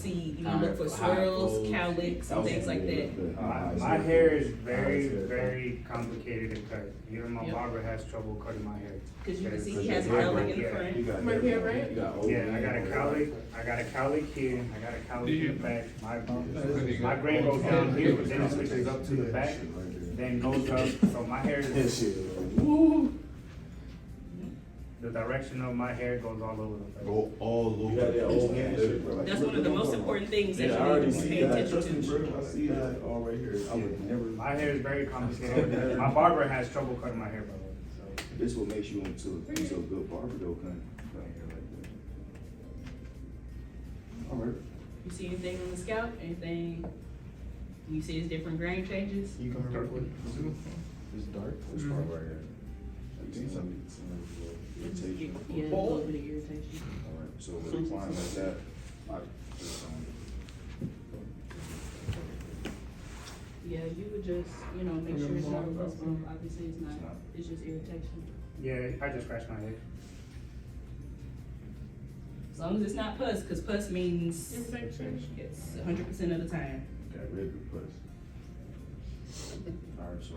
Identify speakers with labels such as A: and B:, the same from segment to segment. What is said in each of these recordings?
A: see, you look for swirls, cowlicks, and things like that.
B: My hair is very, very complicated to cut. Even my barber has trouble cutting my hair.
A: Because you can see he has cowlick in the front.
C: My hair, right?
B: Yeah, I got a cowlick here, I got a cowlick in the back. My grain goes down here, but then it switches up to the back, then goes up, so my hair is, the direction of my hair goes all over the place.
D: Go all over.
A: That's one of the most important things that
D: I already
A: you need to
D: see
A: pay
D: that.
A: attention
D: Trust me,
A: to.
D: bro. I see that all right here. I would never.
B: My hair is very complicated. My barber has trouble cutting my hair, by the way, so.
D: This will make you into a good barber though, cutting hair like that. All right.
A: You see anything on the scalp? Anything? You see his different grain changes?
D: You coming dark with it's dark. This part right here. I see some irritation.
A: Yeah, a little bit of irritation.
D: All right. So with a client like that, I just
A: Yeah, you would just, make sure it's not visible. Obviously, it's not. It's just irritation.
B: Yeah, I just scratched my head.
A: As long as it's not pus, because pus means
C: Infection.
A: it's 100% of the time.
D: got rid of the puss. All right. So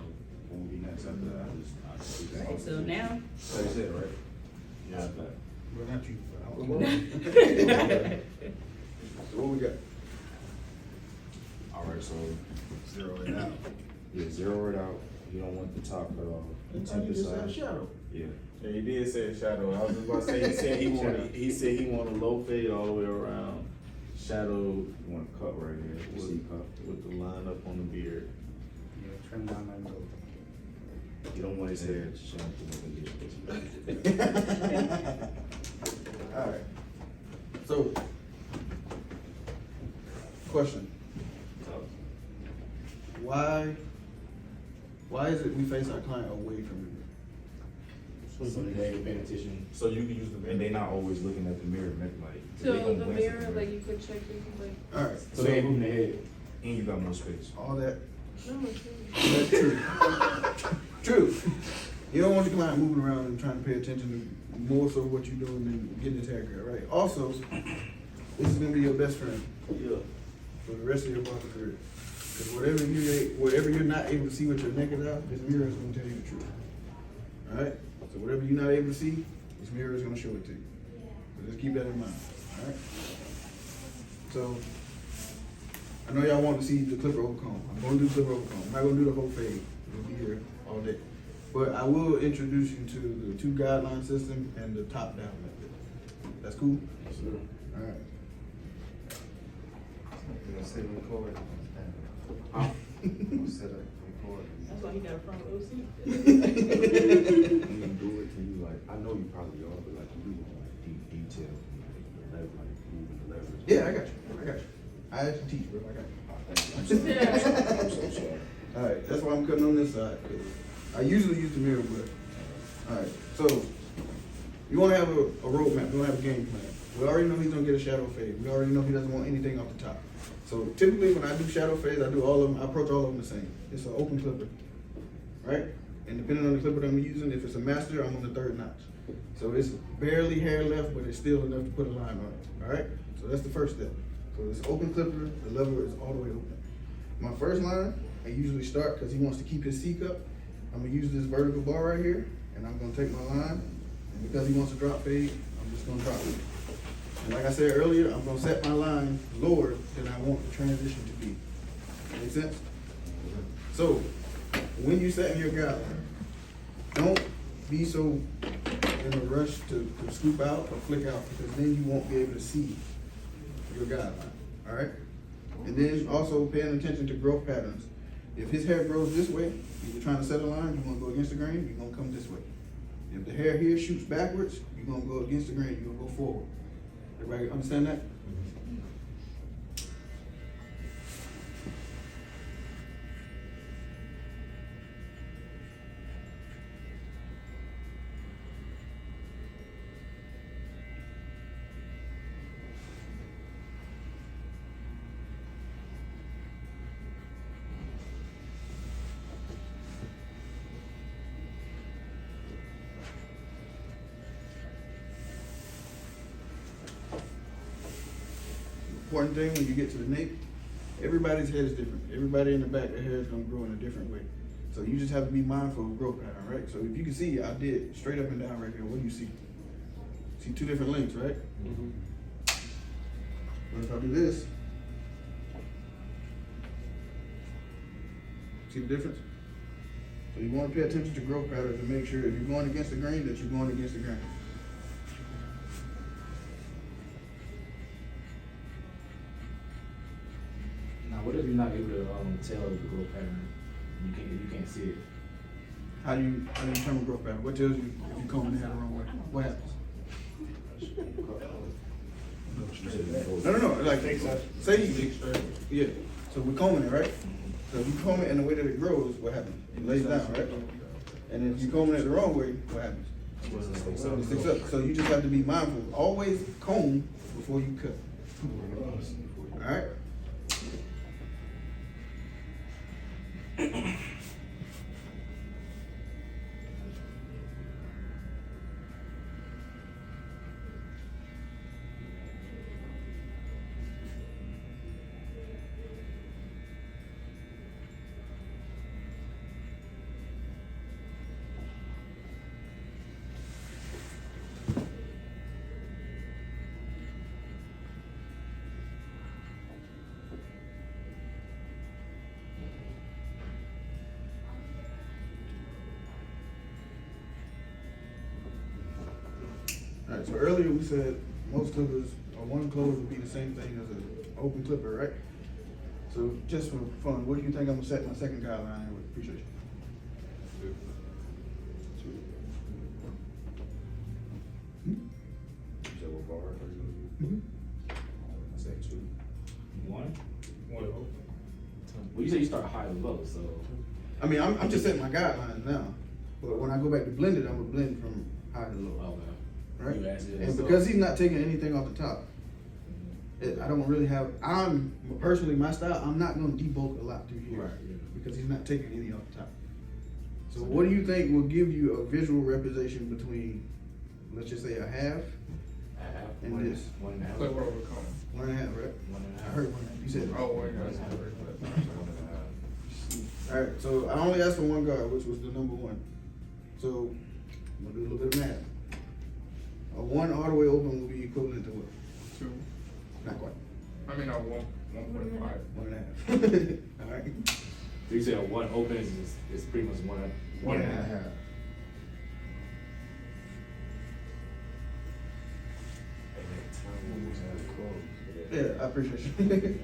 D: when we next after that, I just see that.
A: Right, so now.
D: That's it, right? Yeah.
E: Well, not you, but
D: So what we got? All right, so
E: zero it out.
D: yeah, zero it out. You don't want the top cut off.
E: Until you just have shadow.
D: Yeah.
F: Yeah, he did say shadow. I was just about to say he said he wanted a low fade all the way around. Shadow
D: You want to cut right here. You see cut.
F: with the line up on the beard.
B: Yeah, trim down my nose.
D: You don't want his hair shampoo.
E: Alright. So, question. Why is it we face our client away from the mirror?
D: So they ain't paying attention.
F: So you can use the
D: And they not always looking at the mirror, like
C: So
D: they gonna
C: the
D: glance at
C: mirror, like you could check your like.
E: Alright,
D: So they ain't moving their head, and you got more space.
E: all that,
C: No, it's
E: that's true. True. You don't want your client moving around and trying to pay attention to more so what you're doing than getting his haircut, right? Also, this is gonna be your best friend.
F: Yeah.
E: For the rest of your barber career. Because whatever you're not able to see with your naked eye, this mirror is gonna tell you the truth. Alright? So whatever you're not able to see, this mirror is gonna show it to you. So just keep that in mind. Alright? So I know y'all want to see the clipper over comb. I'm gonna do clipper over comb. I'm not gonna do the whole fade. We'll be here all day. But I will introduce you to the 2 guideline system and the top down method. That's cool?
D: Yes, sir.
E: Alright.
G: You're gonna sit and record.
D: Huh?
G: You're gonna sit and record.
A: That's why he got a front row seat.
D: When you do it, can you like? I know you probably are, but like you do want like deep detail, like moving the leverage.
E: Yeah, I got you. I actually teach, bro. I got you.
D: I'm so sorry.
E: Alright, that's why I'm cutting on this side. 'Cause I usually use the mirror, but alright. So you want to have a roadmap. You want to have a game plan. We already know he's gonna get a shadow fade. We already know he doesn't want anything off the top. So typically when I do shadow fades, I do all of them. I approach all of them the same. It's an open clipper, right? And depending on the clipper that I'm using, if it's a master, I'm on the 3rd notch. So it's barely hair left, but it's still enough to put a line on it. All right. So that's the first step. So it's open clipper. The lever is all the way open. My first line, I usually start because he wants to keep his C cup. I'm gonna use this vertical bar right here, and I'm gonna take my line. And because he wants to drop fade, I'm just gonna drop it. And like I said earlier, I'm gonna set my line lower than I want the transition to be. Make sense? So, when you're setting your guideline, don't be so in a rush to scoop out or flick out, because then you won't be able to see your guideline, all right? And then also paying attention to growth patterns. If his hair grows this way, if you're trying to set a line, you're gonna go against the grain, you're gonna come this way. If the hair here shoots backwards, you're gonna go against the grain, you're gonna go forward. Everybody understand that? important thing when you get to the nape, everybody's head is different. Everybody in the back, their hair is gonna grow in a different way. So you just have to be mindful of growth pattern, right? So if you can see, I did straight up and down right here. What do you see? See two different lengths, right?
D: Mm-hmm.
E: But if I do this, see the difference? So you want to pay attention to growth patterns and make sure if you're going against the grain, that you're going against the grain.
D: Now, what if you're not able to tell the growth pattern? You can't see it.
E: How do you determine growth pattern? What tells you if you're combing the hair the wrong way? What happens? No. Like, say you, yeah. So we're combing it, right? So if you comb it in the way that it grows, what happens? It lays down, right? And if you combing it the wrong way, what happens? It sticks up. So you just have to be mindful. Always comb before you cut. All right. All right, so earlier we said most clippers or one close would be the same thing as an open clipper, right? So just for fun, what do you think I'm gonna set my second guideline here with? Appreciate you.
D: You said what bar?
E: Mhm.
D: I said 2. 1.
F: Well,
D: Well, you said you start high and low, so.
E: I mean, I'm just setting my guidelines now, but when I go back to blend it, I'm gonna blend from high to low.
D: Okay.
E: Right?
D: You asked it,
E: And
D: so-
E: because he's not taking anything off the top, I don't really have, personally, my style, I'm not gonna debulk a lot through here.
D: Right, yeah.
E: Because he's not taking any off the top. So what do you think will give you a visual representation between, let's just say a half, And
D: One-
E: this.
D: 1.5.
G: Clipper over comb.
E: 1.5, right?
D: 1.5.
E: I heard 1.5, you said.
G: Oh, wait, that's
D: One and a half.
E: Alright, so I only asked for one guard, which was the number 1. So, I'm gonna do a little bit of math. A 1 all the way open will be equivalent to what?
G: 2.
E: Not quite.
G: I mean, 1.5.
E: 1.5. Alright?
D: So you said 1 open is pretty much 1.
E: 1.5. Yeah, I appreciate you.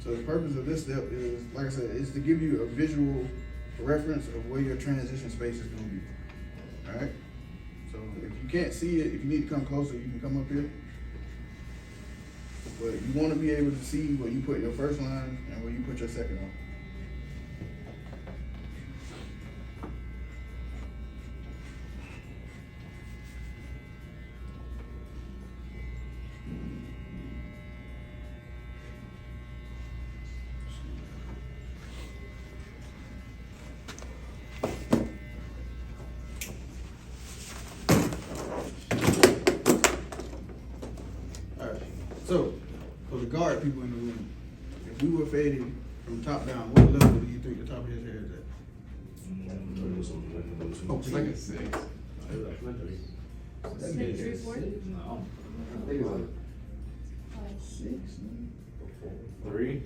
E: So the purpose of this step is, like I said, is to give you a visual reference of where your transition space is gonna be. Alright? So if you can't see it, if you need to come closer, you can come up here. But you wanna be able to see where you put your first line and where you put your second line. Alright, so for the guard people in the room, if we were fading from top down, what level do you think the top of his hair is at? Oh,
G: It's like a 6.
E: That'd be
C: 3, 4?
D: No. I think it's like
E: 6.
D: 3.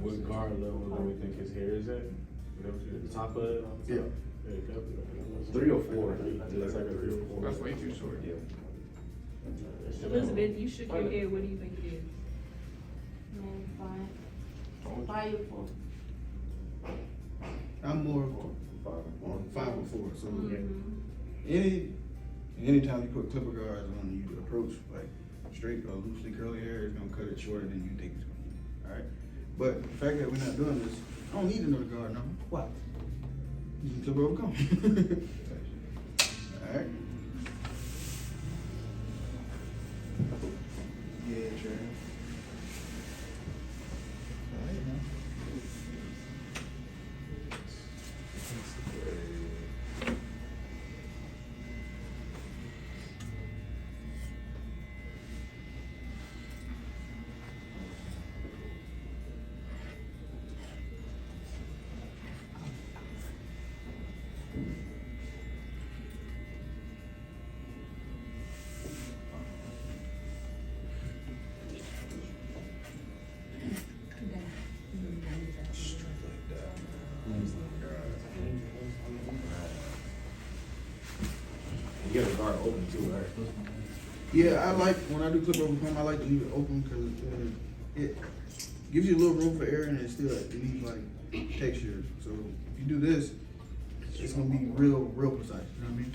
F: what guard level do we think his hair is at?
D: The top of it?
E: Yeah.
D: 3 or 4.
F: That's like a 3 or 4.
G: That's way too short.
D: Yeah.
A: Elizabeth, you shook your head, what do you think it is?
C: No, 5. 5 or 4.
E: I'm more on 5 or 4, so
A: Mhm.
E: anytime you put clipper guards on, you approach like straight or loosely curly hair, it's gonna cut it shorter than you think it's gonna. Alright? But the fact that we're not doing this, I don't need to know the guard number. Why? You can clip over comb. Alright? Yeah, sure. Alright, man.
D: You got the guard open too, right?
E: Yeah, I like, when I do clip over comb, I like to leave it open because it gives you a little room for air and it still leaves like texture. So if you do this, it's gonna be real precise, you know what I mean?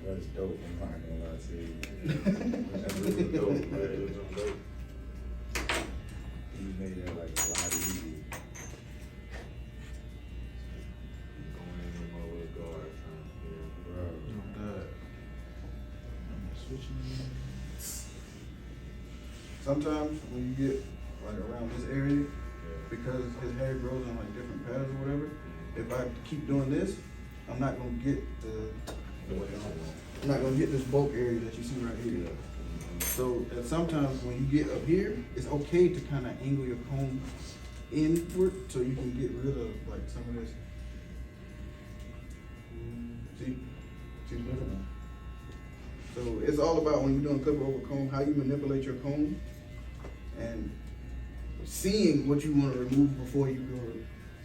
F: That's dope, I'm not gonna lie to you. That's really dope, man. It was dope. You made that like a lot easier. Going in with my little guard, bro.
E: Sometimes when you get like around this area, because his hair grows in like different patterns or whatever, if I keep doing this, I'm not gonna get I'm not gonna get this bulk area that you see right here. So and sometimes when you get up here, it's okay to kind of angle your comb inward so you can get rid of like some of this. See the difference? So it's all about when you're doing clip over comb, how you manipulate your comb and seeing what you want to remove before you go.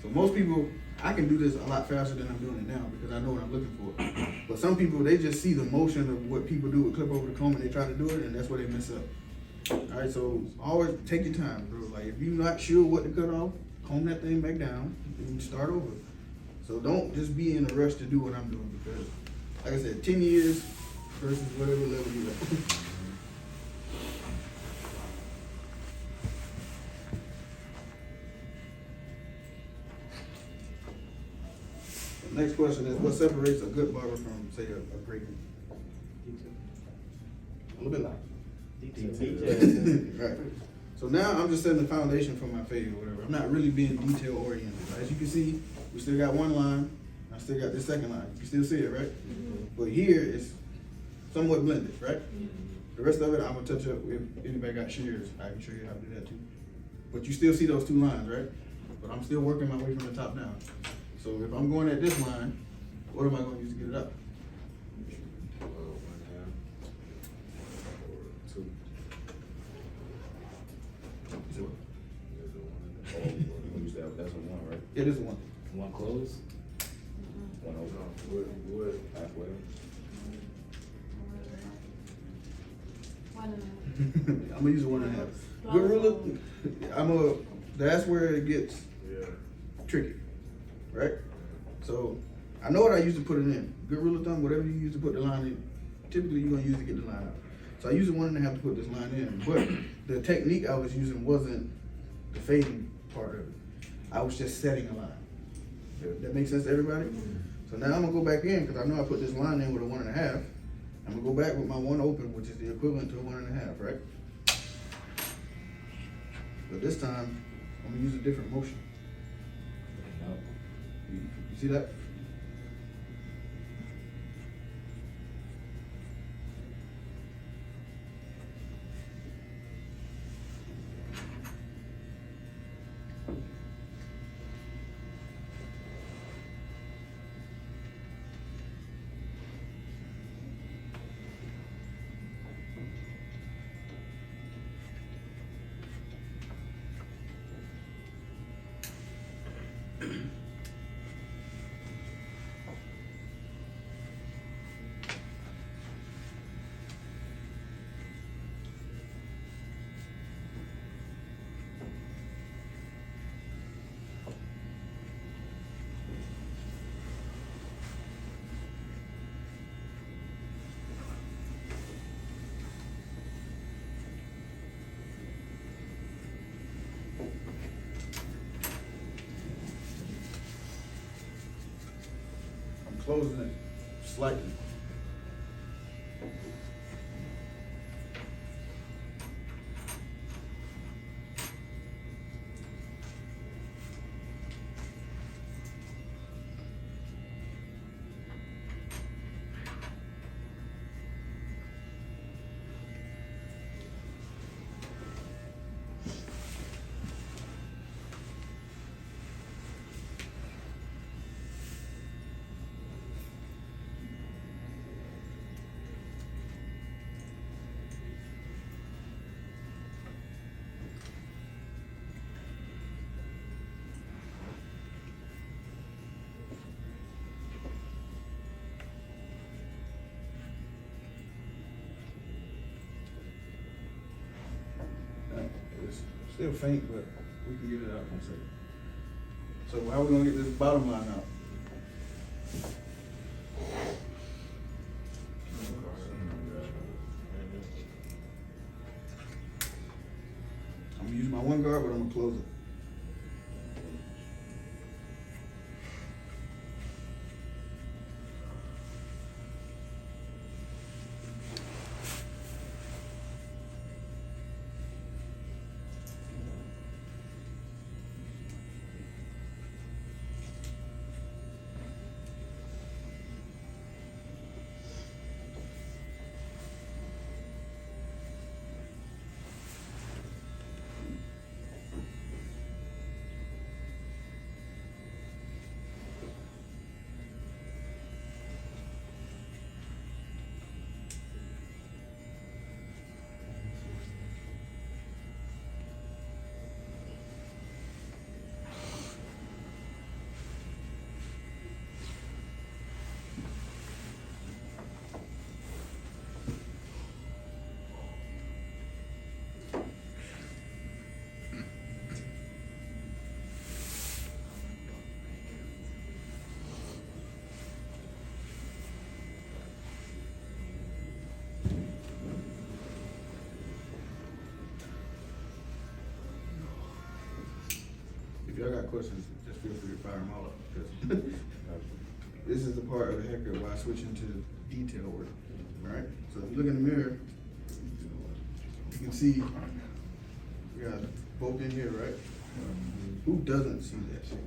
E: So most people, I can do this a lot faster than I'm doing it now because I know what I'm looking for. But some people, they just see the motion of what people do with clip over the comb and they try to do it and that's where they mess up. All right, so always take your time, bro. Like if you're not sure what to cut off, comb that thing back down and start over. So don't just be in a rush to do what I'm doing because, like I said, 10 years versus whatever level you're at. Next question is, what separates a good barber from, say, a great one? A little bit loud. Right. So now I'm just setting the foundation for my fade or whatever. I'm not really being detail oriented. As you can see, we still got one line. I still got this second line. You still see it, right? Mm-hmm. But here it's somewhat blended, right? Mm-hmm. The rest of it, I'm gonna touch up. If anybody got shears, I can show you how to do that too. But you still see those two lines, right? But I'm still working my way from the top down. So if I'm going at this line, what am I going to use to get it up?
F: 2.
E: So,
F: That's a 1, right?
E: it is one.
D: One close?
F: One open. Wood. Halfway.
C: One
E: I'm gonna use a 1.5. Good ruler. That's where it gets tricky, right? So I know what I used to put it in. Good rule of thumb, whatever you use to put the line in, typically you're gonna use to get the line out. So I use a 1.5 to put this line in, but the technique I was using wasn't the fading part of it. I was just setting a line. That makes sense to everybody? So now I'm gonna go back in, because I know I put this line in with a 1.5. I'm gonna go back with my one open, which is the equivalent to a 1.5, right? But this time, I'm gonna use a different motion. You see that? exposing it slightly. It's still faint, but we can get it out in a second. So how we gonna get this bottom line out? I'm gonna use my one guard, but I'm gonna close it. If y'all got questions, just feel free to fire them all up, because this is the part of the haircut where I switch into detail work, alright? So if you look in the mirror, you can see we got both in here, right? Who doesn't see that shit?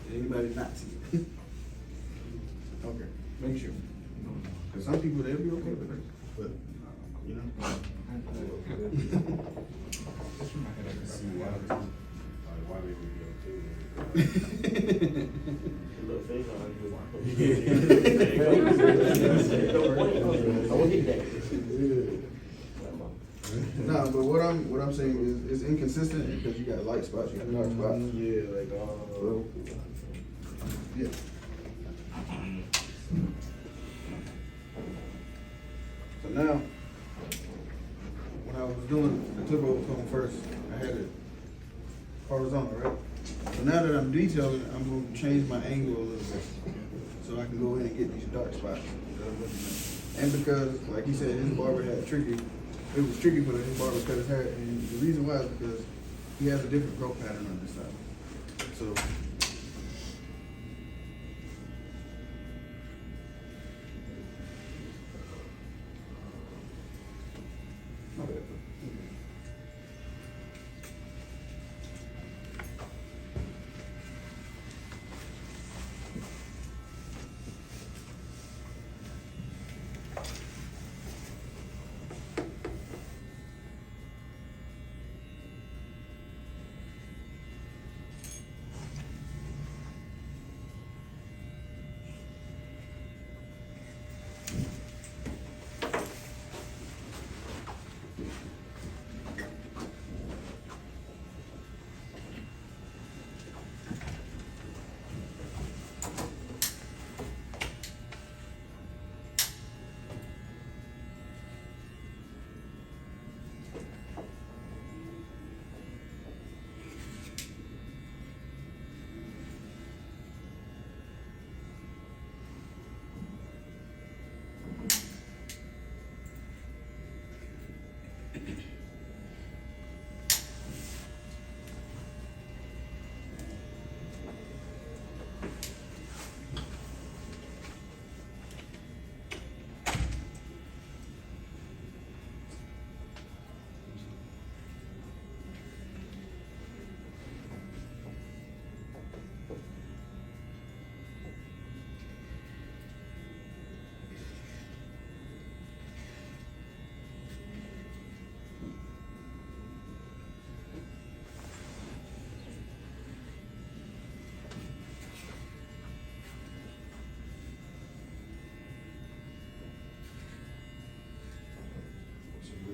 E: Did anybody not see it? Okay, make sure. Cause some people, they'll be okay with it, but, you know.
D: Why they would be okay with it.
F: Little face on
E: Nah, but what I'm saying is it's inconsistent because you got light spots, you got dark spots.
F: Yeah, like,
E: So, yeah. So now, when I was doing the clip over comb first, I had it horizontal, right? So now that I'm detailing it, I'm gonna change my angle a little bit, so I can go in and get these dark spots. And because, like he said, his barber had it was tricky for his barber to cut his hair, and the reason why is because he has a different growth pattern on this side. So, my bad.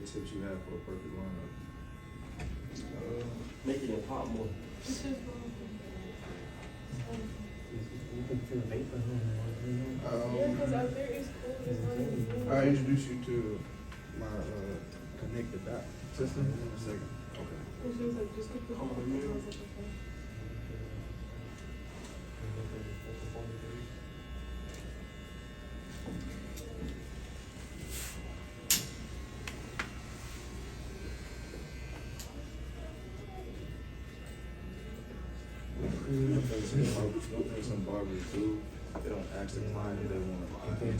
D: tips you have for a perfect lineup?
H: Make it pop more.
C: Yeah, cause out there it's cool, it's not even good.
E: I'll introduce you to my connected dot system in a second.
D: Okay.
C: And she was like, just keep the phone. I was like, okay.
D: One thing some barbers do, they don't ask the client if they want to buy. I feel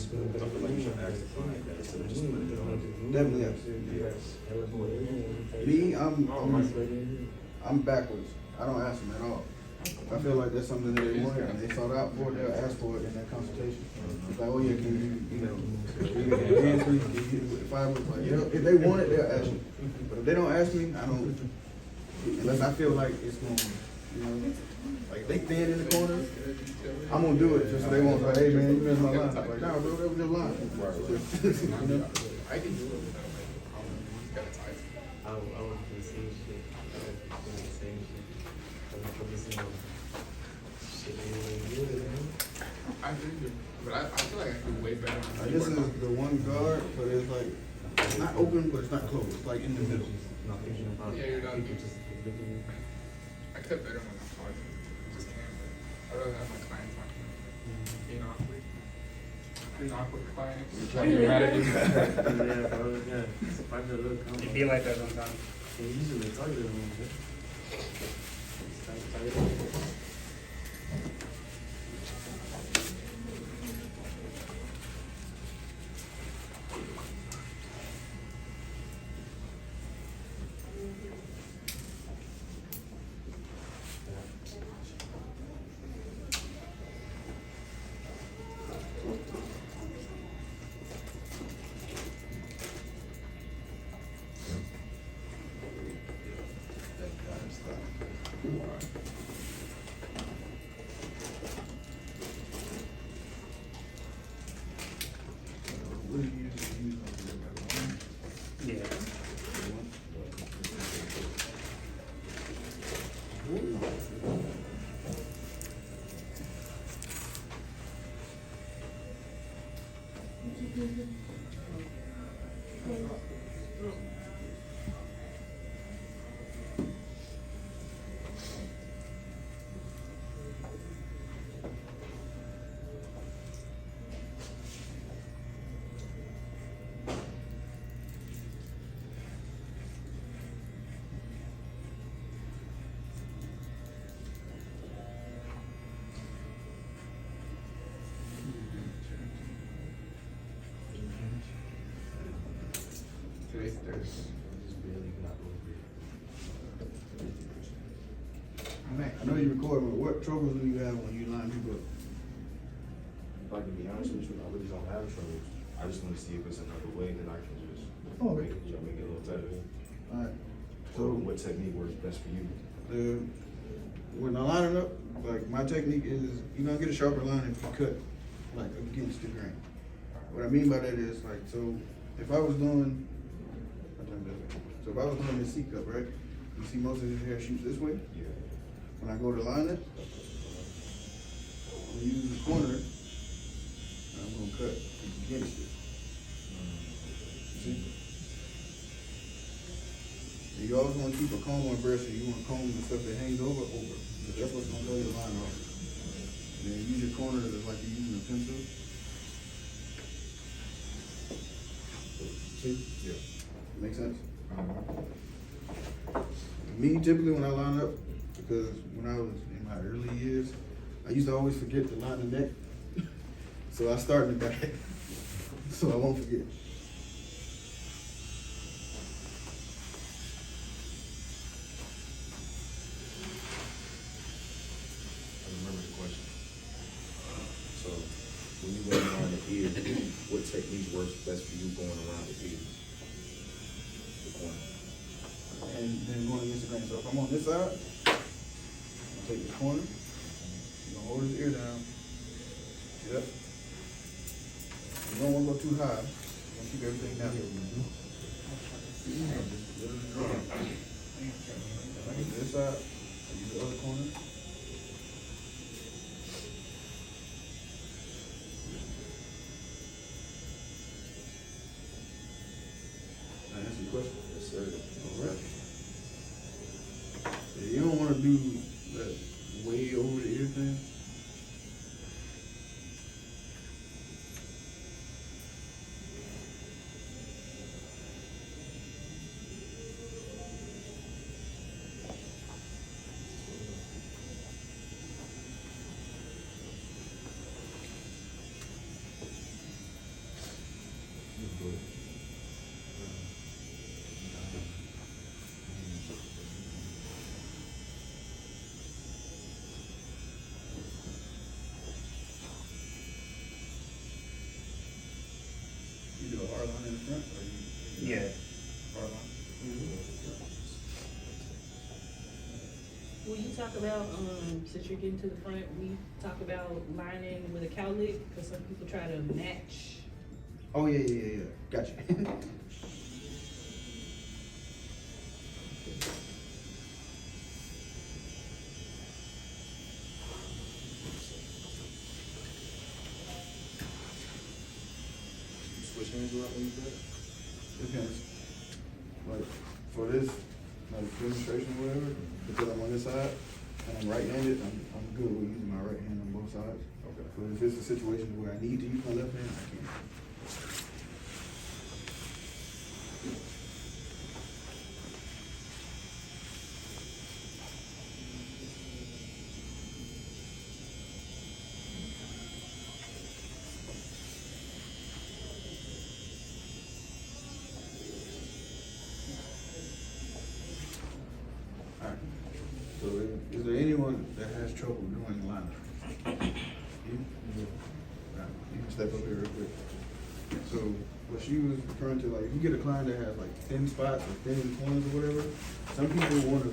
D: like you should ask the client that instead of just putting it on.
E: Definitely yes. Me, I'm backwards. I don't ask them at all. I feel like that's something that they want and they sought out for, they'll ask for it in that consultation. It's like, oh yeah, can you dance with me? Can you if I was like, if they want it, they'll ask me. But if they don't ask me, I don't, unless I feel like it's going, you know, like if they thin in the corner, I'm gonna do it just so they won't say, hey man, you missed my line. I'm like, nah, bro, that was your line. You know?
G: I can do it without like, it's kind of tight.
H: I was the same shit. I was doing the same shit. I was focusing on shit ain't really good, man.
G: I do, but I feel like I can do way better.
E: Like, this is the one guard, but it's like, it's not open, but it's not closed. It's like in the middle.
H: Not thinking about
G: Yeah, you're not-
H: people just looking.
G: I could better when I'm talking. Just can't. I'd rather have my clients talking. Being awkward. Being awkward with clients. Like you're mad at you.
H: Yeah, bro, yeah. Find a little combo.
B: It be like that sometimes.
H: They usually tell you them, man.
E: What do you usually use on your
B: Yeah.
G: Today's Thursday.
E: Man, I know you record, but what troubles do you have when you line people up?
D: If I can be honest with you, I really don't have troubles. I just want to see if it's another way that I can just
E: Oh,
D: make it a little better.
E: Alright,
D: So
E: so
D: what technique works best for you?
E: when I line it up, like my technique is, you're gonna get a sharper line if you cut like against the grain. What I mean by that is like, so if I was doing, so if I was doing this C cup, right? You see most of his hair shoots this way.
D: Yeah.
E: When I go to line it, I'm gonna use the corner, and I'm gonna cut against it. See? And you always wanna keep a comb on brush, and you wanna comb the stuff that hangs over. Because that's what's gonna throw your line off. And then use your corner as like you're using a pencil. See?
D: Yeah.
E: Make sense? Me, typically when I line up, because when I was in my early years, I used to always forget to line the neck. So I start in the back, so I won't forget.
D: I remember the question. So when you go around the ear, what technique works best for you going around the ear? The corner.
E: And then going against the grain. So if I'm on this side, I'll take the corner, I'm gonna hold his ear down. Yep. You don't wanna go too high, you wanna keep everything down here. Like this side, use the other corner. Can I answer your question?
D: Yes, sir.
E: Alright. Yeah, you don't wanna do that way over the ear thing. You do a hard line in the front, or you?
B: Yeah.
E: Hard line?
A: Will you talk about, since you're getting to the front, we talk about lining with a cowlick, cause some people try to match.
E: Oh, yeah. Gotcha.
D: Switch hands around when you do that?
E: Depends. Like, for this, like, demonstration or whatever, because I'm on this side, and I'm right-handed, I'm good with using my right hand on both sides.
D: Okay.
E: But if it's a situation where I need to use my left hand, I can. Alright, so is there anyone that has trouble doing the line? You? Alright, you can step up here real quick. So, what she was referring to, like, if you get a client that has like thin spots or thin corners or whatever, some people wanna,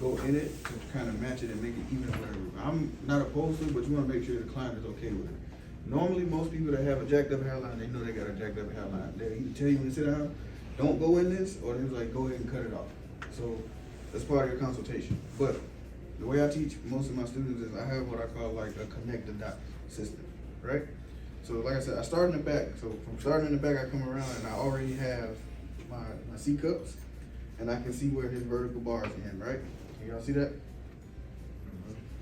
E: go in it to kind of match it and make it even or whatever. I'm not opposed to it, but you wanna make sure the client is okay with it. Normally, most people that have a jacked up hairline, they know they got a jacked up hairline. They either tell you when to sit down, don't go in this, or they're like, go ahead and cut it off. So, that's part of your consultation. But the way I teach most of my students is I have what I call like a connect the dot system, right? So like I said, I start in the back. So from starting in the back, I come around and I already have my C cups, and I can see where his vertical bars end, right? Can y'all see that?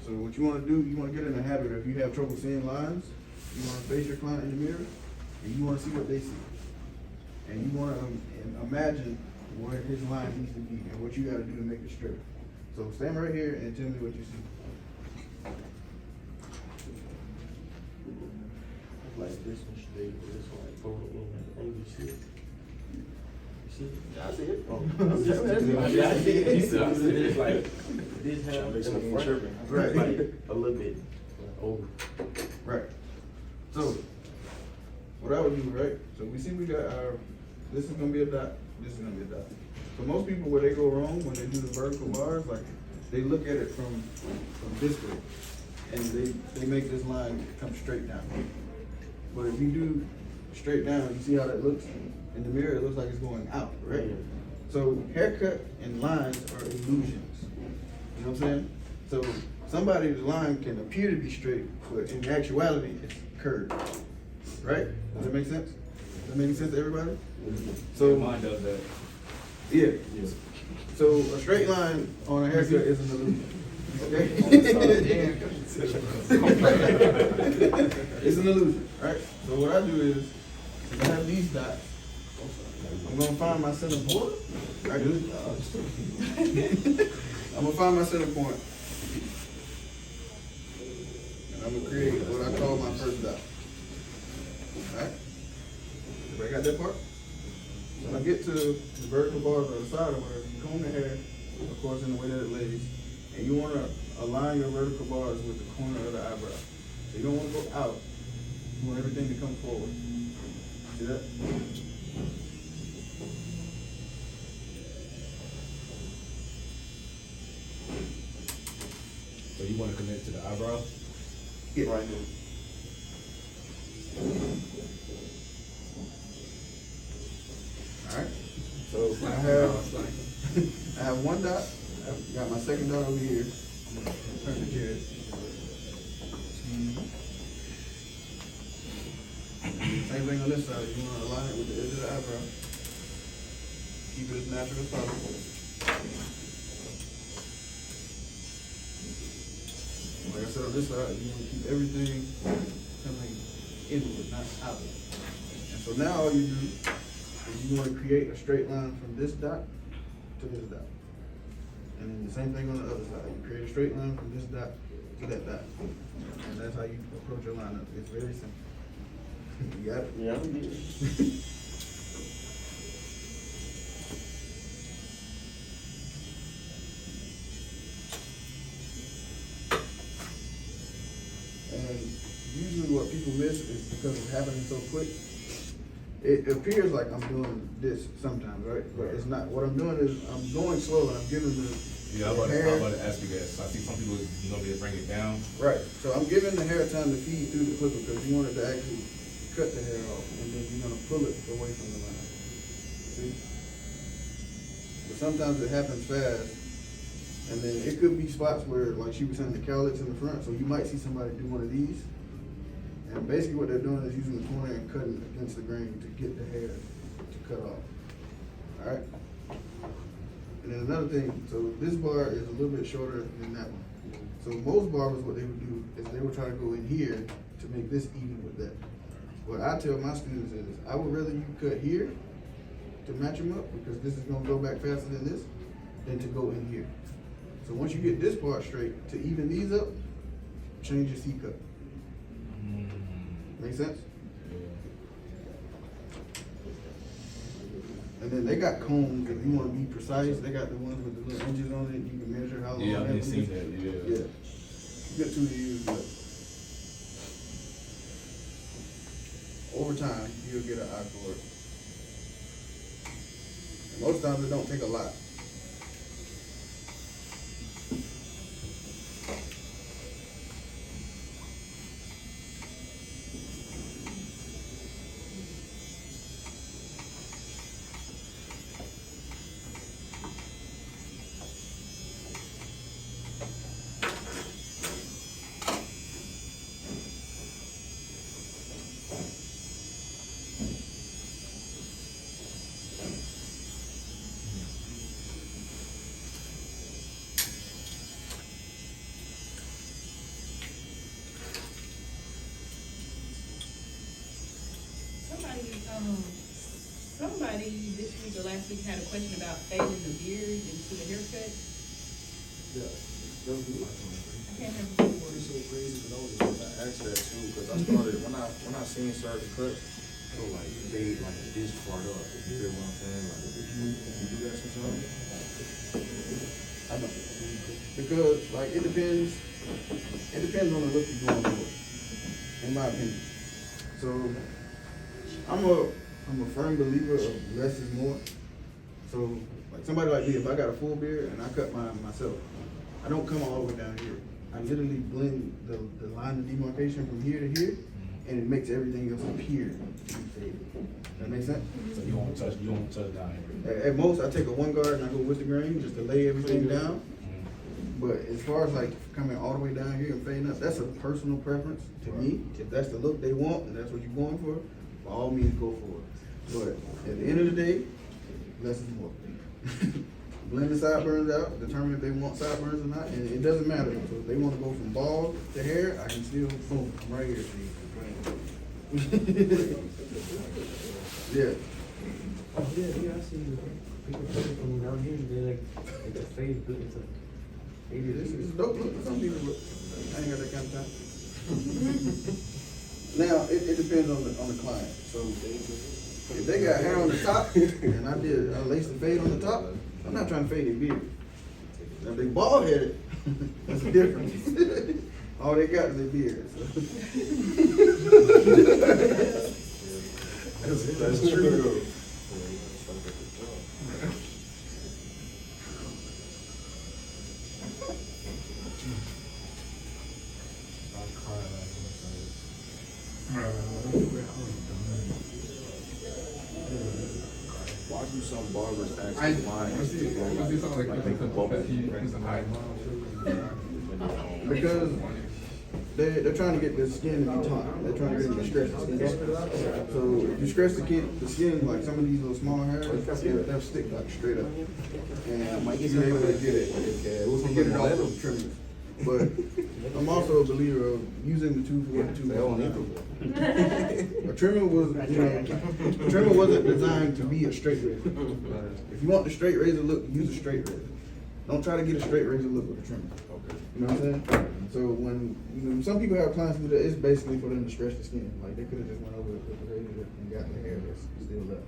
E: So what you wanna do, you wanna get in the habit of, if you have trouble seeing lines, you wanna face your client in the mirror, and you wanna see what they see. And you wanna imagine where his line needs to be and what you gotta do to make it straight. So stand right here and tell me what you see.
H: Like this one straight, this one like fold a little bit, oh, you see it? You see it? I see it. Oh, I see it. You see it? It's like, this half in the front,
E: Right.
H: like a little bit, like over.
E: Right. So, what I would do, right? So we see we got our, this is gonna be a dot, this is gonna be a dot. So most people, where they go wrong when they do the vertical bars, like, they look at it from this way, and they make this line come straight down. But if you do straight down, you see how that looks? In the mirror, it looks like it's going out, right?
H: Yeah.
E: So haircut and lines are illusions. You know what I'm saying? So somebody's line can appear to be straight, but in actuality, it's curved. Right? Does that make sense? Does that make sense to everybody? So
D: Mine does that.
E: yeah. So a straight line on a haircut is an illusion. Okay? It's an illusion, right? So what I do is I have these dots. I'm gonna find my center point. Right? I'm gonna find my center point. And I'm gonna create what I call my first dot. Alright? Everybody got that part? When I get to the vertical bars on the side or whatever, you comb the hair, of course, in the way that it lays, and you want to align your vertical bars with the corner of the eyebrow. So you don't want to go out. You want everything to come forward. See that?
D: So you want to connect to the eyebrow?
E: Yeah. Right here. Alright? So
G: It's like,
E: I have-
G: it's like,
E: I have one dot. I've got my second dot over here. Turn the chair. Same thing on this side. You want to align it with the edge of the eyebrow. Keep it as natural as possible. Like I said on this side, you want to keep everything coming inward, not outward. And so now all you do is you want to create a straight line from this dot to this dot. And then the same thing on the other side. You create a straight line from this dot to that dot. And that's how you approach your lineup. It's very simple. You got it?
H: Yeah, I'm good.
E: And usually what people miss is because it's happening so quick, it appears like I'm doing this sometimes, right? But it's not. What I'm doing is I'm going slow and I'm giving the
D: Yeah, I'm about to ask you that. So I see some people, they bring it down.
E: right. So I'm giving the hair time to feed through the clipper because you want it to actually cut the hair off, and then you're gonna pull it away from the line. See? But sometimes it happens fast, and then it could be spots where, like she was saying, the cowlicks in the front. So you might see somebody do one of these, and basically what they're doing is using the corner and cutting against the grain to get the hair to cut off. All right. And then another thing, so this bar is a little bit shorter than that one. So most barbers, what they would do is they would try to go in here to make this even with that. What I tell my students is, I would rather you cut here to match them up because this is gonna go back faster than this, than to go in here. So once you get this part straight, to even these up, change your C cut. Make sense? And then they got combs, if you wanna be precise, they got the ones with the little inches on it, you can measure how long.
D: Yeah, I
E: that
D: didn't see
E: is.
D: that,
E: Yeah. Good tool to use, but over time, you'll get an eye for it. And most times it don't take a lot.
A: Somebody this week or last week had a question about fading the beard into the haircut.
F: Yeah, don't do it.
A: I can't remember who it
F: It's
A: was.
F: so crazy to know this. I asked that too, cause I started, when I seen certain cuts,
H: So like fade like this part up, you feel what I'm saying? Like
F: you do that sometimes?
E: I know. Because, like, it depends on the look you're going for, in my opinion. So, I'm a firm believer of less is more. So, like somebody like me, if I got a full beard and I cut mine myself, I don't come all the way down here. I literally blend the line of demarcation from here to here, and it makes everything else appear to be faded. That make sense?
D: So you won't touch down here.
E: At most, I take a 1 guard and I go with the grain just to lay everything down. But as far as like coming all the way down here and fading up, that's a personal preference to me. If that's the look they want and that's what you're going for, by all means go for it. But at the end of the day, less is more. Blend the sideburns out, determine if they want sideburns or not, and it doesn't matter. So if they want to go from bald to hair, I can still, boom, I'm right here. Yeah.
H: oh yeah, I see people put it from down here, they like the fade, but it's a faded
E: This
H: beard.
E: is dope look for some people, but I ain't got that kind of time. Now, it depends on the client. So if they got hair on the top and I laced the fade on the top, I'm not trying to fade their beard. Now if they bald headed, that's a difference. All they got is their beard. So.
F: That's true though.
G: Watch
D: do some barbers
G: I
D: actually mind
G: was
D: to go
G: do something like
D: make a bubble?
G: that he is a high.
E: Because they're trying to get the skin to be taut. They're trying to get it to stretch the skin. So if you stretch the skin, like some of these little small hairs, they'll stick like straight up. And you're able to get it off of trimmers. But I'm also a believer of using the tooth for what the tooth is. A trimmer wasn't designed to be a straight razor. If you want the straight razor look, use a straight razor. Don't try to get a straight razor look with a trimmer. You know what I'm saying? So when some people have clients who do that, it's basically for them to stretch the skin. Like they could have just went over it with the razor and got the hair that's still left.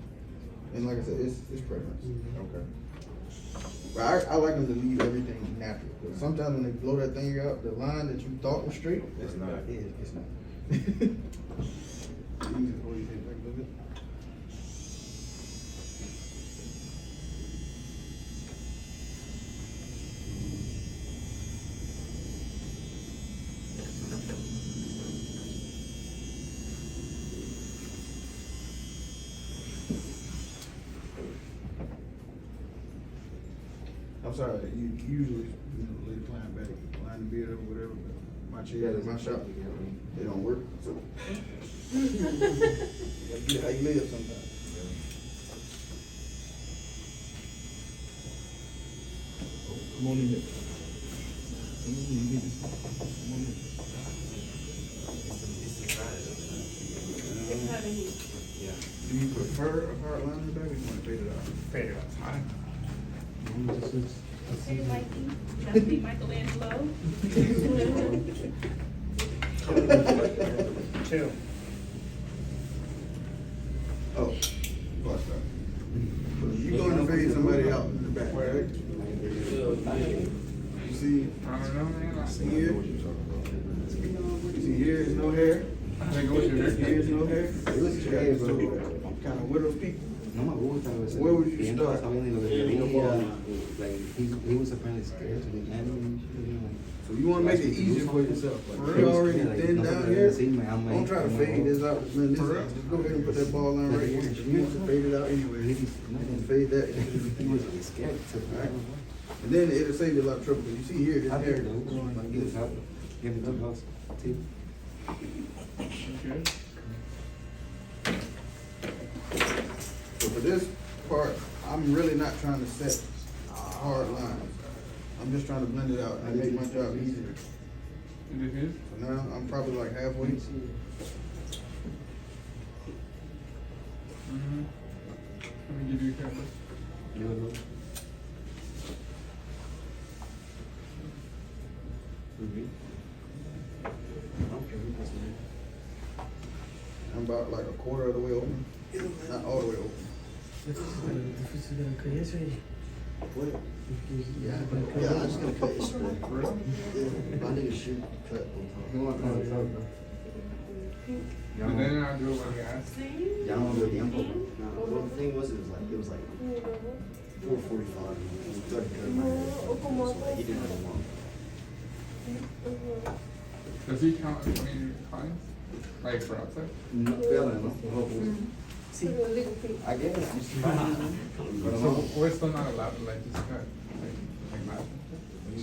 E: And like I said, it's preference.
D: Okay.
E: But I like them to leave everything natural. Because sometimes when they blow that thing out, the line that you thought was straight,
D: It's not.
E: It's not. Easy for you to take back a little bit. I'm sorry, you usually, lay the client back, line the beard up or whatever, but my chair in my shop, they don't work, so. Gotta get how you lay up sometimes. Come on in there. Come on in, you need this. Come on in. Do you prefer a hard line in the back or you want to fade it out?
B: Fade it out.
G: Fine.
A: Hey, Mikey, that's me, Michelangelo.
B: Chill.
E: Oh, bust that. You going to fade somebody out in the back, right? You see,
G: I don't know, man.
E: see here? You see here is no hair.
G: I think it was your
E: Here is no hair.
H: It was strange,
E: So,
H: bro.
E: kind of widow people.
H: No me gusta.
E: Where would you start?
H: Like, he was apparently scared to the end.
E: So you want to make it easier for yourself. Like, you're already thin down here. Don't try to fade this out. Man, this out. Just go ahead and put that ball line right here. You want to fade it out anyway. And fade that.
H: He was scared to.
E: And then it'll save you a lot of trouble. Because you see here, this hair. Like this.
H: Give it 2 bucks. Tip.
G: Okay.
E: So for this part, I'm really not trying to set hard lines. I'm just trying to blend it out and make my job easier.
G: You did his?
E: So now I'm probably like halfway.
G: Mm-hmm. Let me give you a camera.
H: You know.
E: I'm about like a quarter of the way open. Not all the way open.
I: Yeah, I'm just gonna cut it straight. Yeah, my nigga shoot cut on top.
G: But then I'll do it when you ask.
I: Yeah, I don't know the info. Well, the thing was, it was like 4:45. We started cutting my hair. So like, he didn't have a long.
G: Does he count as one of your clients? Like for outside?
H: No, See, I guess.
G: So we're still not allowed to like just cut, like that.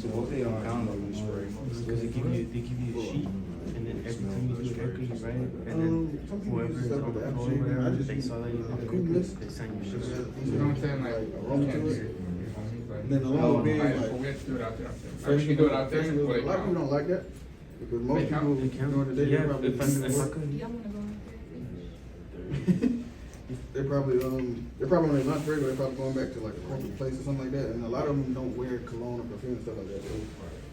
H: So what they don't count on spray. They give you a sheet, and then every time you do it, every right, and then
E: Some people
H: whoever
E: use
H: is
E: stuff
H: on
E: with the
H: control,
E: aftershave. I
H: whatever,
E: just
H: they
E: use
H: saw that you did it,
E: coolness.
H: they sign your shit.
G: You know what I'm saying? Like,
E: aroma
G: you can't
E: to
G: do
E: it.
G: it.
E: And then along with being
G: But
E: like
G: we have to do it out there.
E: fresh,
G: We can do it out there.
E: a
G: But
E: lot of people don't like that because most
G: They count.
E: people during the day they
H: Yeah,
E: probably
H: if I could.
A: Y'all wanna go out there?
E: they're probably on their lunch break or they're probably going back to like a corporate place or something like that. And a lot of them don't wear cologne or perfume and stuff like that. So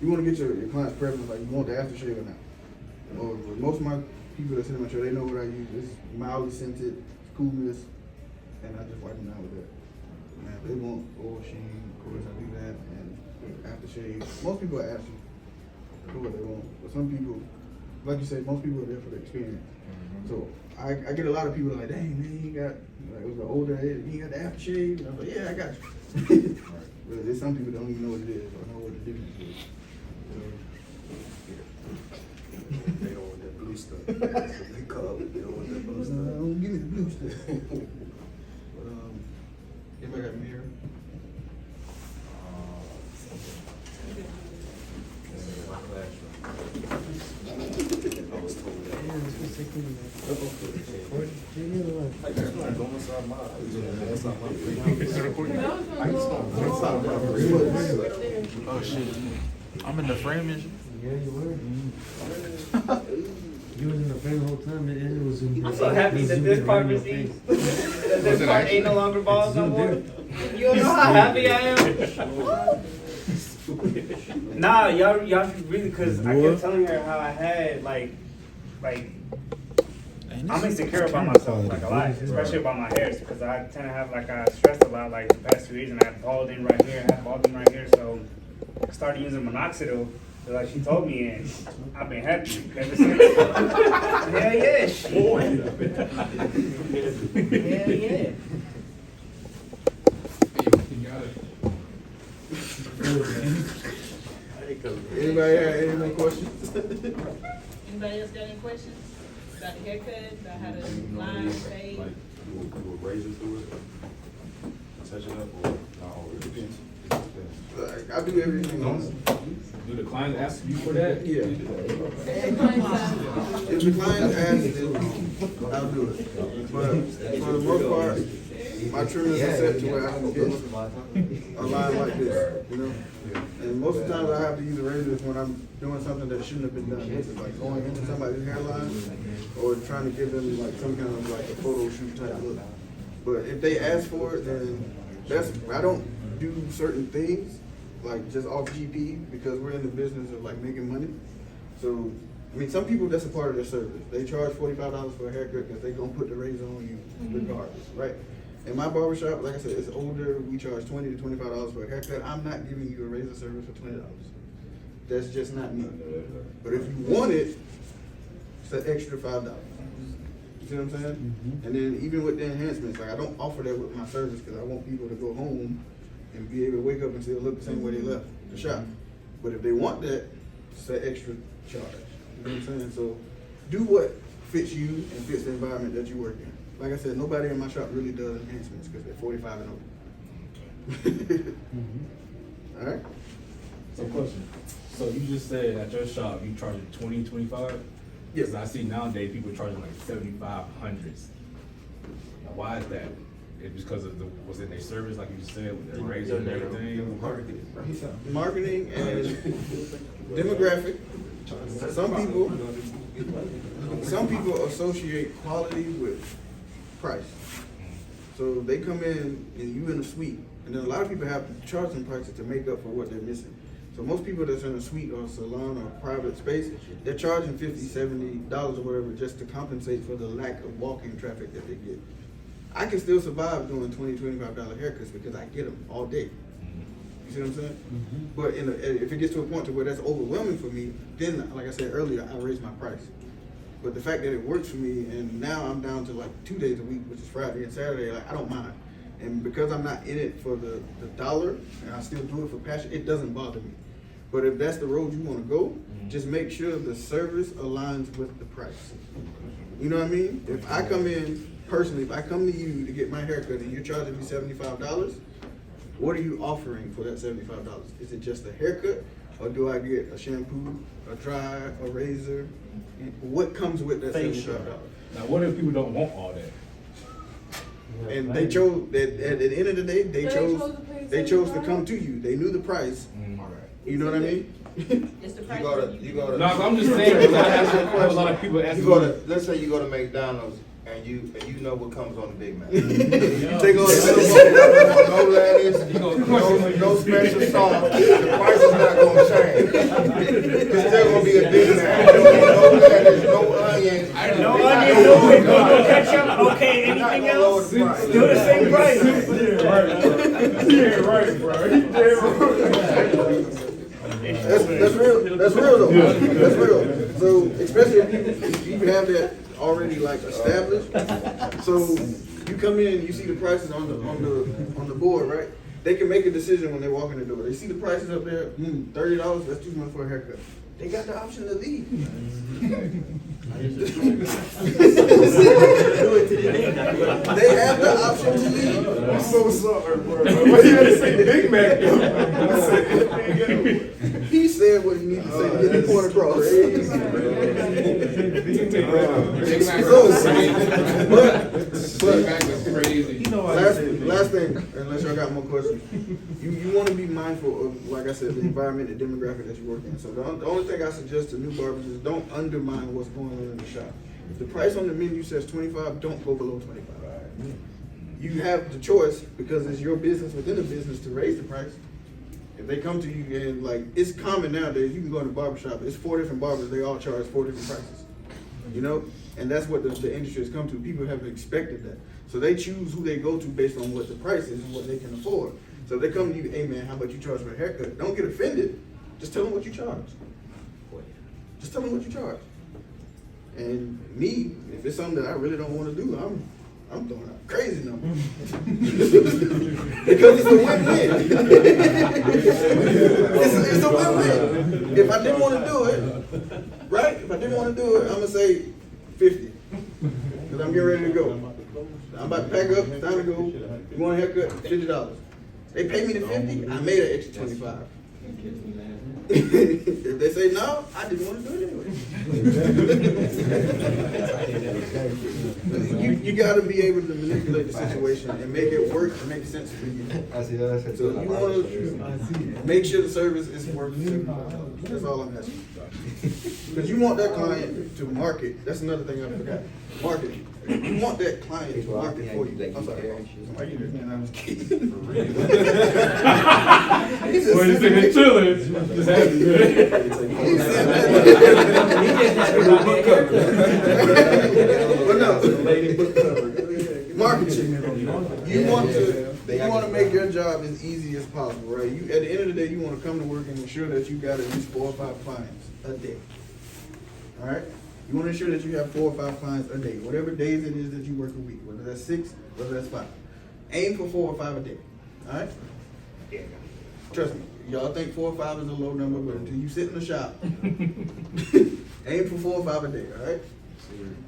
E: you want to get your client's preference, like you want the aftershave or not. Or most of my people that sit in my chair, they know what I use. It's mildly scented, it's coolness, and I just wipe them down with that. And if they want oil sheen, of course I do that, and aftershave. Most people are asking for what they want, but some people, like you said, most people are there for the experience. So I get a lot of people like, dang man, you got like it was an older age, you got the aftershave, and I'm like, yeah, I got you. But there's some people that don't even know what it is or know what the difference is.
D: They don't want that blue stuff. That's what they call it. They don't want that blue stuff.
E: Don't give me the blue stuff. But
H: Oh shit. I'm in the frame and shit.
J: Yeah, you were. You was in the frame the whole time, and it was zoomed.
B: I'm so happy that this part received. That this part ain't no longer balls no more. You don't know how happy I am. Nah, y'all really, cause I kept telling her how I had like I'm insecure about myself like a lot, especially about my hair, because I tend to have like I stressed a lot like the past 2 years, and I have balding right here, I have balding right here, so I started using minoxidil. Like she told me, and I've been happy ever since. Hell yeah, shit. Hell yeah.
G: You got it.
E: Anybody have any more questions?
A: Anybody else got any questions? About the haircut, about how to line, fade?
D: Like, you will raise it through it, touch it up, or not always? It depends.
E: Like, I do everything else.
K: Do the clients ask you for that?
E: Yeah. If the client asks it, I'll do it. But for the most part, my trimmers are set to where I can get a line like this, you know? And most of the times I have to use a razor when I'm doing something that shouldn't have been done. It's like going into somebody's hairline or trying to give them like some kind of like a photo shoot type look. But if they ask for it, then I don't do certain things like just off GP because we're in the business of like making money. So, I mean, some people, that's a part of their service. They charge $45 for a haircut because they're going to put the razor on you regardless, right? In my barbershop, like I said, it's older. We charge $20 to $25 for a haircut. I'm not giving you a razor service for $20. That's just not me. But if you want it, it's an extra $5. You see what I'm saying? And then even with the enhancements, like I don't offer that with my service because I want people to go home and be able to wake up and still look the same way they left the shop. But if they want that, it's an extra charge. You know what I'm saying? So do what fits you and fits the environment that you work in. Like I said, nobody in my shop really does enhancements because they're 45 and over. All right?
K: So question. So you just said at your shop you charge $20, $25?
E: Yes.
K: Because I see nowadays people charging like $7,500s. Now why is that? It's because of what's in their service, like you just said, with their razor and everything.
E: Marketing and demographic. Some people associate quality with price. So they come in and you in a suite, and then a lot of people have to charge some prices to make up for what they're missing. So most people that's in a suite or a salon or private space, they're charging $50, $70 or whatever just to compensate for the lack of walking traffic that they get. I can still survive doing $20, $25 haircuts because I get them all day. You see what I'm saying? But if it gets to a point to where that's overwhelming for me, then, like I said earlier, I raise my price. But the fact that it works for me, and now I'm down to like 2 days a week, which is Friday and Saturday, like I don't mind. And because I'm not in it for the dollar, and I still do it for passion, it doesn't bother me. But if that's the road you want to go, just make sure the service aligns with the price. You know what I mean? If I come in, personally, if I come to you to get my haircut and you're charging me $75, what are you offering for that $75? Is it just a haircut, or do I get a shampoo, a dry, a razor? What comes with that $75?
K: Now what if people don't want all that?
E: And they chose that at the end of the day, they chose to come to you. They knew the price. You know what I mean?
A: It's the price.
F: You go to.
K: No, I'm just saying, because I have a lot of people asking.
F: Let's say you go to McDonald's and you know what comes on the Big Mac.
E: You take on
F: no lettuce, no special sauce. The price is not gonna change. It's still gonna be a Big Mac. No lettuce, no onions.
B: No onions, no ketchup. Okay, anything else? Still the same price.
F: Yeah, right, bro.
E: That's real. That's real though. That's real. So especially if you have that already like established. So you come in, you see the prices on the board, right? They can make a decision when they walk in the door. They see the prices up there, $30, that's too much for a haircut. They got the option to leave. They have the option to leave.
F: I'm so sorry, bro. Why you had to say Big Mac?
E: He said what he needed to say to get the point across.
G: Big Mac
E: So,
G: is crazy. Big Mac is crazy.
H: You know what
E: last thing, unless y'all got more questions, you want to be mindful of, like I said, the environment, the demographic that you work in. So the only thing I suggest to new barbers is don't undermine what's going on in the shop. If the price on the menu says 25, don't go below 25. You have the choice, because it's your business within the business, to raise the price. If they come to you and like, it's common nowadays, you can go in a barbershop, it's 4 different barbers, they all charge 4 different prices. You know? And that's what the industry has come to. People have expected that. So they choose who they go to based on what the price is and what they can afford. So if they come to you, hey man, how much you charge for a haircut? Don't get offended. Just tell them what you charge. Just tell them what you charge. And me, if it's something that I really don't want to do, I'm throwing out crazy numbers. Because it's a win-win. It's a win-win. If I didn't want to do it, right? If I didn't want to do it, I'm going to say 50. Because I'm getting ready to go. I'm about to pack up, it's time to go. You want a haircut? $50. They pay me the 50, I made an extra 25. If they say no, I didn't want to do it anyway. You got to be able to manipulate the situation and make it work and make sense for you. So you want to make sure the service is worth it. That's all I'm asking. Because you want that client to market. That's another thing I forgot. Marketing. You want that client to market for you. I'm sorry. Why you just man? I was kidding.
K: Well, you sitting there chilling. Just happy,
E: But no, marketing. You want to make your job as easy as possible, right? You at the end of the day, you want to come to work and ensure that you got at least 4 or 5 clients a day. All right. You want to ensure that you have 4 or 5 clients a day, whatever days it is that you work a week, whether that's 6, whether that's 5. Aim for 4 or 5 a day. All right. Trust me, y'all think 4 or 5 is a low number, but until you sit in the shop, aim for 4 or 5 a day. All right.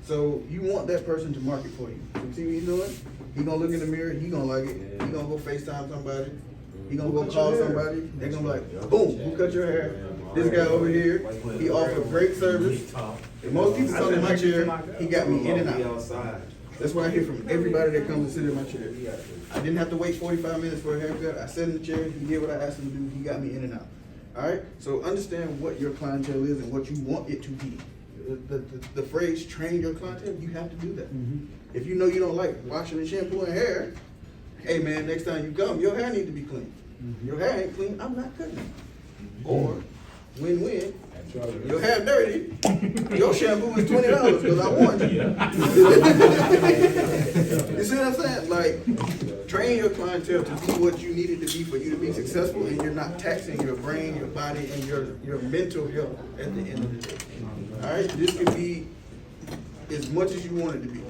E: So you want that person to market for you. So see what he's doing? He gonna look in the mirror. He gonna like it. He gonna go FaceTime somebody. He gonna go call somebody. They're gonna be like, boom, who cut your hair? This guy over here. He offered great service. If most people come in my chair, he got me in and out. That's what I hear from everybody that comes to sit in my chair. I didn't have to wait 45 minutes for a haircut. I sat in the chair. He did what I asked him to do. He got me in and out. All right. So understand what your clientele is and what you want it to be. The phrase "train your clientele," you have to do that. If you know you don't like washing and shampooing hair, hey man, next time you come, your hair needs to be clean. Your hair ain't clean, I'm not cutting it. Or win-win. Your hair dirty, your shampoo is $20 because I warned you. You see what I'm saying? Like, train your clientele to be what you need it to be for you to be successful, and you're not taxing your brain, your body, and your mental health at the end of the day. All right, this can be as much as you want it to be.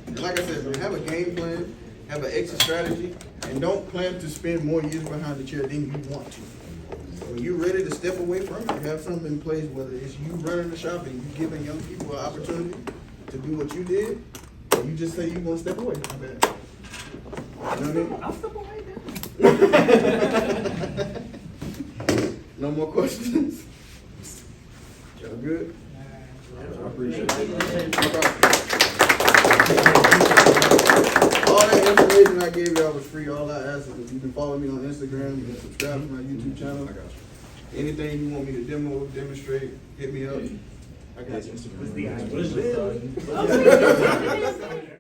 E: And like I said, man, have a game plan, have an exit strategy, and don't plan to spend more years behind the chair than you want to. When you're ready to step away from it, you have something in place, whether it's you running the shop and you giving young people an opportunity to do what you did, or you just say you want to step away. My bad. You know what I mean? I'll step away then. No more questions? Y'all good?
F: I appreciate it.
E: All that information I gave y'all was free. All I ask is if you can follow me on Instagram, you can subscribe to my YouTube channel. Anything you want me to demonstrate, hit me up. I got you.